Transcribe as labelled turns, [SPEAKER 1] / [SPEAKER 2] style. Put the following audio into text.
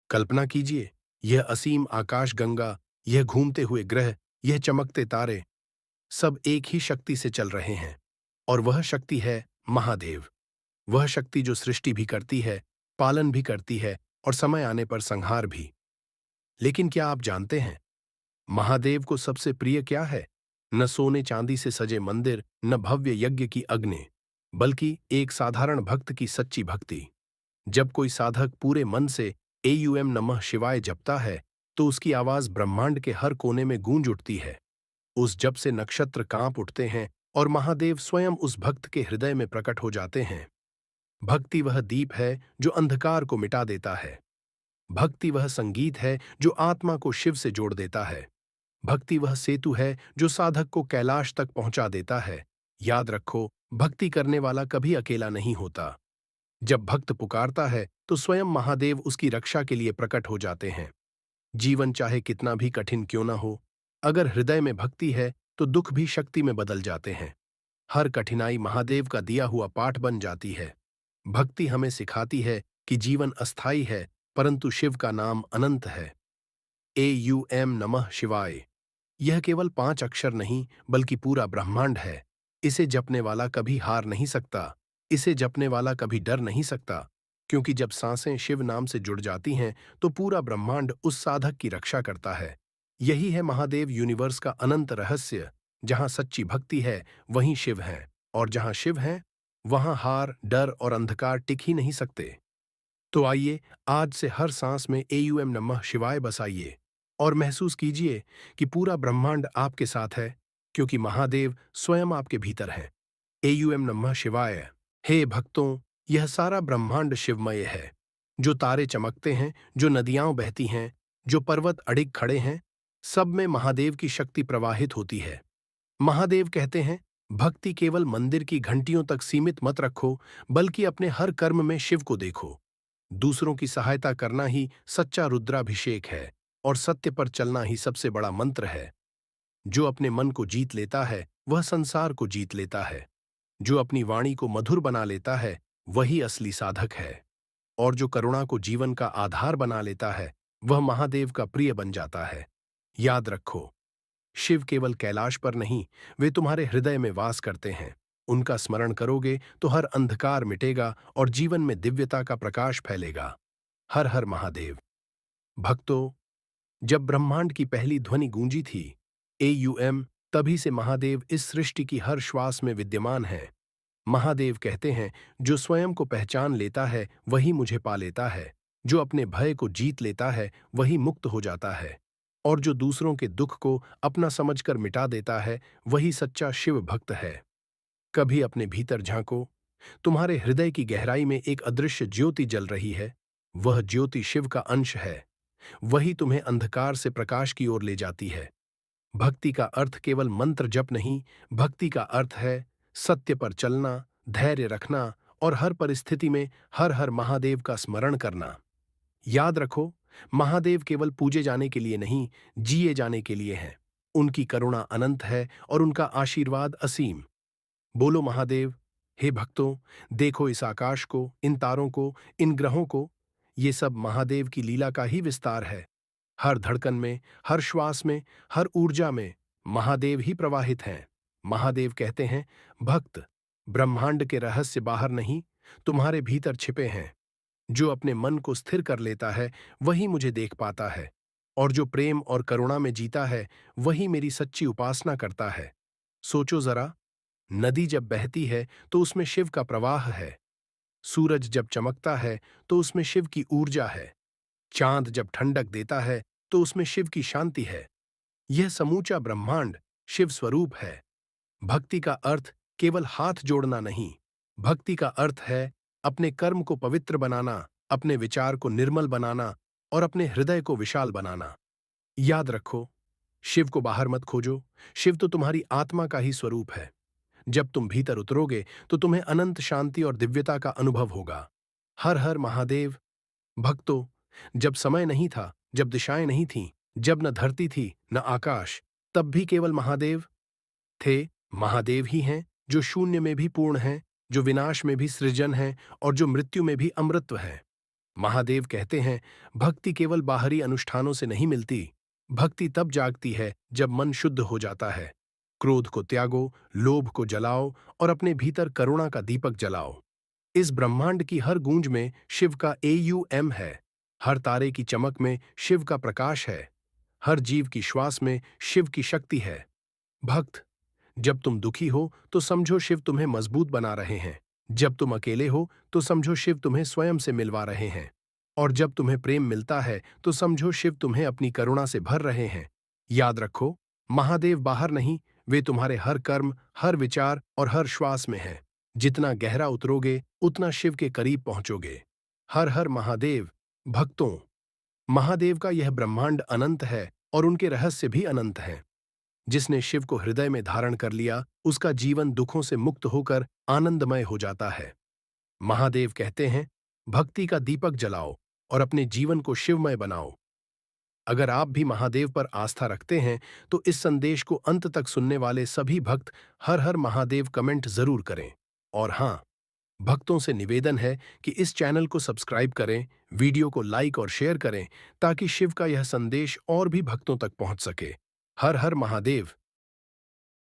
[SPEAKER 1] कल्पना कीजिए, यह असीम आकाश गंगा, यह घूमते हुए ग्रह, यह चमकते तारे, सब एक ही शक्ति से चल रहे हैं। और वह शक्ति है महादेव। वह शक्ति जो सृष्टि भी करती है, पालन भी करती है और समय आने पर संहार भी। लेकिन क्या आप जानते हैं, महादेव को सबसे प्रिय क्या है? न सोने चांदी से सजे मंदिर, न भव्य यज्ञ की अग्नि, बल्कि एक साधारण भक्त की सच्ची भक्ति। जब कोई साधक पूरे मन से एयूएम नमः शिवाय जपता है, तो उसकी आवाज ब्रह्मांड के हर कोने में गूंज उठती है। उस जप से नक्षत्र कांप उठते हैं और महादेव स्वयं उस भक्त के हृदय में प्रकट हो जाते हैं। भक्ति वह दीप है जो अंधकार को मिटा देता है। भक्ति वह संगीत है जो आत्मा को शिव से जोड़ देता है। भक्ति वह सेतु है जो साधक को कैलाश तक पहुंचा देता है। याद रखो, भक्ति करने वाला कभी अकेला नहीं होता। जब भक्त पुकारता है तो स्वयं महादेव उसकी रक्षा के लिए प्रकट हो जाते हैं। जीवन चाहे कितना भी कठिन क्यों न हो, अगर हृदय में भक्ति है तो दुख भी शक्ति में बदल जाते हैं। हर कठिनाई महादेव का दिया हुआ पाठ बन जाती है। भक्ति हमें सिखाती है कि जीवन अस्थायी है, परंतु शिव का नाम अनंत है। एयूएम नमः शिवाय, यह केवल 5 अक्षर नहीं बल्कि पूरा ब्रह्मांड है। इसे जपने वाला कभी हार नहीं सकता। इसे जपने वाला कभी डर नहीं सकता, क्योंकि जब सांसें शिव नाम से जुड़ जाती हैं तो पूरा ब्रह्मांड उस साधक की रक्षा करता है। यही है महादेव यूनिवर्स का अनंत रहस्य। जहां सच्ची भक्ति है वहीं शिव है, और जहां शिव है वहां हार, डर और अंधकार टिक ही नहीं सकते। तो आइए, आज से हर सांस में एयूएम नमः शिवाय बसाइए और महसूस कीजिए कि पूरा ब्रह्मांड आपके साथ है, क्योंकि महादेव स्वयं आपके भीतर है। एयूएम नमः शिवाय। हे भक्तों, यह सारा ब्रह्मांड शिवमय है। जो तारे चमकते हैं, जो नदियां बहती हैं, जो पर्वत अडिग खड़े हैं, सब में महादेव की शक्ति प्रवाहित होती है। महादेव कहते हैं, भक्ति केवल मंदिर की घंटियों तक सीमित मत रखो, बल्कि अपने हर कर्म में शिव को देखो। दूसरों की सहायता करना ही सच्चा रुद्राभिषेक है, और सत्य पर चलना ही सबसे बड़ा मंत्र है। जो अपने मन को जीत लेता है वह संसार को जीत लेता है। जो अपनी वाणी को मधुर बना लेता है वही असली साधक है। और जो करुणा को जीवन का आधार बना लेता है वह महादेव का प्रिय बन जाता है। याद रखो, शिव केवल कैलाश पर नहीं, वे तुम्हारे हृदय में वास करते हैं। उनका स्मरण करोगे तो हर अंधकार मिटेगा और जीवन में दिव्यता का प्रकाश फैलेगा। हर हर महादेव। भक्तों, जब ब्रह्मांड की पहली ध्वनि गूंजी थी, एयूएम, तभी से महादेव इस सृष्टि की हर श्वास में विद्यमान है। महादेव कहते हैं, जो स्वयं को पहचान लेता है वही मुझे पा लेता है। जो अपने भय को जीत लेता है वही मुक्त हो जाता है। और जो दूसरों के दुख को अपना समझकर मिटा देता है वही सच्चा शिव भक्त है। कभी अपने भीतर झांको, तुम्हारे हृदय की गहराई में एक अदृश्य ज्योति जल रही है। वह ज्योति शिव का अंश है। वही तुम्हें अंधकार से प्रकाश की ओर ले जाती है। भक्ति का अर्थ केवल मंत्र जप नहीं, भक्ति का अर्थ है सत्य पर चलना, धैर्य रखना और हर परिस्थिति में हर हर महादेव का स्मरण करना। याद रखो, महादेव केवल पूजे जाने के लिए नहीं, जिए जाने के लिए हैं। उनकी करुणा अनंत है और उनका आशीर्वाद असीम। बोलो महादेव। हे भक्तों, देखो इस आकाश को, इन तारों को, इन ग्रहों को। ये सब महादेव की लीला का ही विस्तार है। हर धड़कन में, हर श्वास में, हर ऊर्जा में महादेव ही प्रवाहित हैं। महादेव कहते हैं, भक्त, ब्रह्मांड के रहस्य बाहर नहीं, तुम्हारे भीतर छिपे हैं। जो अपने मन को स्थिर कर लेता है वही मुझे देख पाता है, और जो प्रेम और करुणा में जीता है वही मेरी सच्ची उपासना करता है। सोचो जरा, नदी जब बहती है तो उसमें शिव का प्रवाह है। सूरज जब चमकता है तो उसमें शिव की ऊर्जा है। चांद जब ठंडक देता है तो उसमें शिव की शांति है। यह समूचा ब्रह्मांड शिव स्वरूप है। भक्ति का अर्थ केवल हाथ जोड़ना नहीं, भक्ति का अर्थ है अपने कर्म को पवित्र बनाना, अपने विचार को निर्मल बनाना और अपने हृदय को विशाल बनाना। याद रखो, शिव को बाहर मत खोजो, शिव तो तुम्हारी आत्मा का ही स्वरूप है। जब तुम भीतर उतरोगे तो तुम्हें अनंत शांति और दिव्यता का अनुभव होगा। हर हर महादेव। भक्तों, जब समय नहीं था, जब दिशाएं नहीं थीं, जब न धरती थी न आकाश, तब भी केवल महादेव थे। महादेव ही हैं जो शून्य में भी पूर्ण हैं, जो विनाश में भी सृजन हैं और जो मृत्यु में भी अमृतत्व हैं। महादेव कहते हैं, भक्ति केवल बाहरी अनुष्ठानों से नहीं मिलती। भक्ति तब जागती है जब मन शुद्ध हो जाता है। क्रोध को त्यागो, लोभ को जलाओ और अपने भीतर करुणा का दीपक जलाओ। इस ब्रह्मांड की हर गूंज में शिव का AUM है। हर तारे की चमक में शिव का प्रकाश है। हर जीव की श्वास में शिव की शक्ति है। भक्त, जब तुम दुखी हो तो समझो शिव तुम्हें मजबूत बना रहे हैं। जब तुम अकेले हो तो समझो शिव तुम्हें स्वयं से मिलवा रहे हैं। और जब तुम्हें प्रेम मिलता है तो समझो शिव तुम्हें अपनी करुणा से भर रहे हैं। याद रखो, महादेव बाहर नहीं, वे तुम्हारे हर कर्म, हर विचार और हर श्वास में हैं। जितना गहरा उतरोगे उतना शिव के करीब पहुंचोगे। हर हर महादेव। भक्तों, महादेव का यह ब्रह्मांड अनंत है और उनके रहस्य भी अनंत हैं। जिसने शिव को हृदय में धारण कर लिया, उसका जीवन दुखों से मुक्त होकर आनंदमय हो जाता है। महादेव कहते हैं, भक्ति का दीपक जलाओ और अपने जीवन को शिवमय बनाओ। अगर आप भी महादेव पर आस्था रखते हैं तो इस संदेश को अंत तक सुनने वाले सभी भक्त हर हर महादेव कमेंट जरूर करें। और हाँ, भक्तों से निवेदन है कि इस चैनल को सब्सक्राइब करें, वीडियो को लाइक और शेयर करें ताकि शिव का यह संदेश और भी भक्तों तक पहुंच सके। हर हर महादेव।